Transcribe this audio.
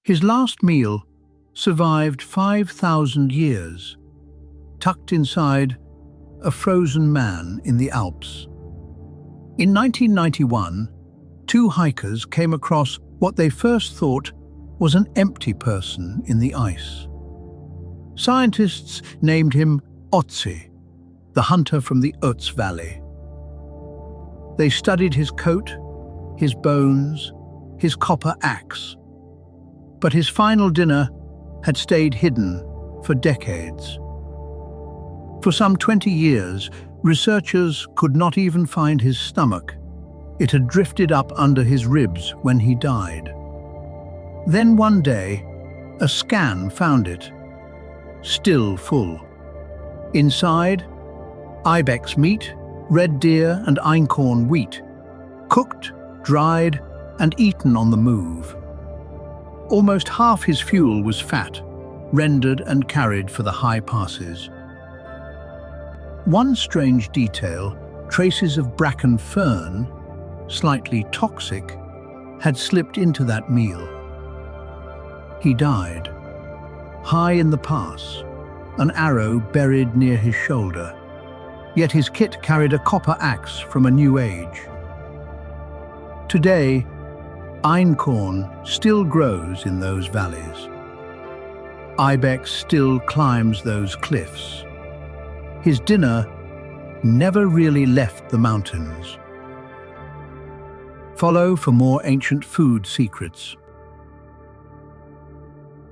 His last meal survived 5,000 years, tucked inside a frozen man in the Alps. In 1991, two hikers came across what they first thought was an empty person in the ice. Scientists named him Otzi, the hunter from the Otzi Valley. They studied his coat, his bones, his copper axe. But his final dinner had stayed hidden for decades. For some 20 years, researchers could not even find his stomach. It had drifted up under his ribs when he died. Then one day, a scan found it, still full. Inside, ibex meat, red deer and einkorn wheat, cooked, dried, and eaten on the move. Almost half his fuel was fat, rendered and carried for the high passes. One strange detail, traces of bracken fern, slightly toxic, had slipped into that meal. He died, high in the pass, an arrow buried near his shoulder. Yet his kit carried a copper axe from a new age. Today, einkorn still grows in those valleys. Ibex still climbs those cliffs. His dinner never really left the mountains. Follow for more ancient food secrets.